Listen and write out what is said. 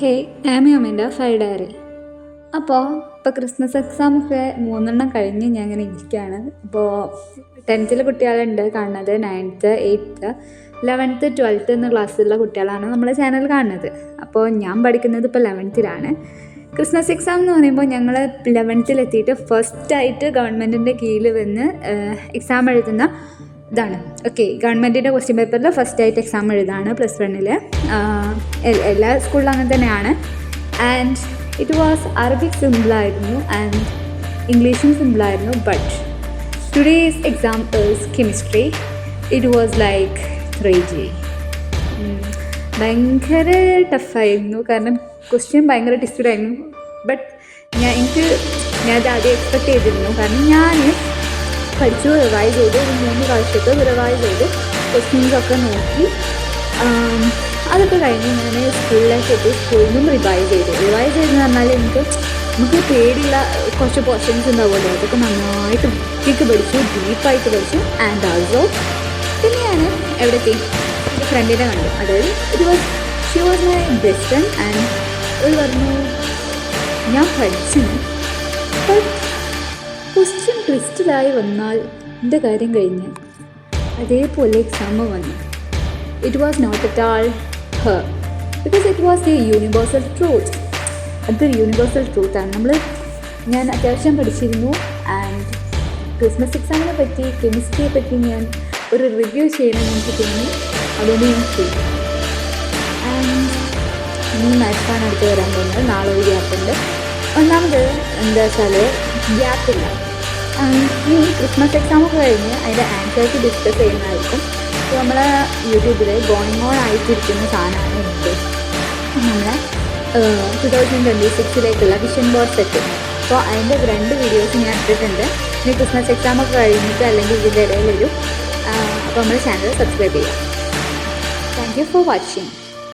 ഹേ ആമിയോമിൻ്റെ five diary. അപ്പോൾ ഇപ്പോൾ Christmas എക്സാമൊക്കെ 3 കഴിഞ്ഞ് ഞാൻ ഇങ്ങനെ ഇരിക്കുകയാണ്. അപ്പോൾ 10th കുട്ടികളുണ്ട് കാണുന്നത്, 9th 8th 11th 12th എന്ന ക്ലാസ്സിലുള്ള കുട്ടികളാണ് നമ്മളെ ചാനൽ കാണുന്നത്. അപ്പോൾ ഞാൻ പഠിക്കുന്നത് ഇപ്പോൾ 11th ക്രിസ്മസ് എക്സാം എന്ന് പറയുമ്പോൾ ഞങ്ങൾ 11th എത്തിയിട്ട് ഫസ്റ്റായിട്ട് ഗവൺമെൻറ്റിൻ്റെ കീഴിൽ വന്ന് എക്സാം എഴുതുന്ന ഇതാണ്. ഓക്കെ, ഗവൺമെൻറ്റിൻ്റെ ക്വസ്റ്റ്യൻ പേപ്പറിൽ ഫസ്റ്റായിട്ട് എക്സാം എഴുതാണ് +1. എല്ലാ സ്കൂളിലും അങ്ങനെ തന്നെയാണ്. ആൻഡ് ഇറ്റ് വാസ് അറബിക് സിമ്പിളായിരുന്നു ആൻഡ് ഇംഗ്ലീഷും സിമ്പിളായിരുന്നു. But today's exam is chemistry. It was like 3G. ഭയങ്കര ടഫായിരുന്നു, കാരണം ക്വസ്റ്റ്യൻ ഭയങ്കര ഡിഫിക്കൽട്ടായിരുന്നു. ബട്ട് ഞാനത് ആദ്യം എക്സ്പെക്റ്റ് ചെയ്തിരുന്നു, കാരണം ഞാൻ പഠിച്ചു റിവൈസ് ചെയ്ത് ഒരു 3 പ്രാവശ്യത്തെ റിവൈസ് ചെയ്ത് ക്വസ്റ്റ്യൻസൊക്കെ നോക്കി അതൊക്കെ കഴിഞ്ഞ് ഞാൻ സ്കൂളിലേക്ക് എത്തി. സ്കൂളിൽ നിന്നും റിവൈസ് ചെയ്തെന്ന് പറഞ്ഞാൽ നമുക്ക് പേടിയുള്ള കുറച്ച് പോർഷൻസ് ഉണ്ടാവുമല്ലോ, അതൊക്കെ നന്നായിട്ട് വൃത്തിക്ക് പഠിച്ചു, ഡീപ്പായിട്ട് പഠിച്ചു. ആൻഡ് ഓൾസോ പിന്നെ ഞാൻ എവിടേക്ക് എൻ്റെ ഫ്രണ്ടിനെ കണ്ടു. അതായത് she was my best friend. And അവൾ പറഞ്ഞു ഞാൻ പഠിച്ചു, ബട്ട് ക്വസ്റ്റ്യൻ ട്വിസ്റ്റിലായി വന്നാൽ എൻ്റെ കാര്യം കഴിഞ്ഞ്. അതേപോലെ എക്സാം വന്നു. It was not at all hard, because it was a universal truth. അതൊരു യൂണിവേഴ്സൽ ട്രൂത്താണ്. ഞാൻ അത്യാവശ്യം പഠിച്ചിരുന്നു. ആൻഡ് ക്രിസ്മസ് എക്സാമിനെ പറ്റി, കെമിസ്ട്രിയെ പറ്റി ഞാൻ ഒരു റിവ്യൂ ചെയ്യണമെന്ന് എനിക്ക് തോന്നി. അതുകൊണ്ട് ഞാൻ ചെയ്തു. ആൻഡ് ഇനി മാത്സാണ് അടുത്ത് വരാൻ പോകുന്നത്. നാളെ ഒരു ഗ്യാപ്പുണ്ട്. ഒന്നാമത് എന്താ വെച്ചാൽ ഗ്യാപ്പില്ല. ഈ ക്രിസ്മസ് എക്സാമൊക്കെ കഴിഞ്ഞ് അതിൻ്റെ ആൻസേഴ്സ് ഡിസ്കസ് ചെയ്യുന്നതായിരിക്കും. അപ്പോൾ നമ്മളെ യൂട്യൂബിൽ ഗോയിങ് ഓൺ ആയിട്ടിരിക്കുന്ന സാധനമാണ് ഉണ്ട്, നമ്മളെ 2026 വിഷൻ ബോർഡ് സെറ്റ്. അപ്പോൾ അതിൻ്റെ 2 വീഡിയോസ് ഞാൻ ഇട്ടിട്ടുണ്ട്. ഇനി ക്രിസ്മസ് എക്സാമൊക്കെ കഴിഞ്ഞിട്ട് അല്ലെങ്കിൽ ഇതിൻ്റെ ഇടയിൽ വരും. അപ്പോൾ നമ്മുടെ ചാനൽ സബ്സ്ക്രൈബ് ചെയ്യാം. Thank you for watching.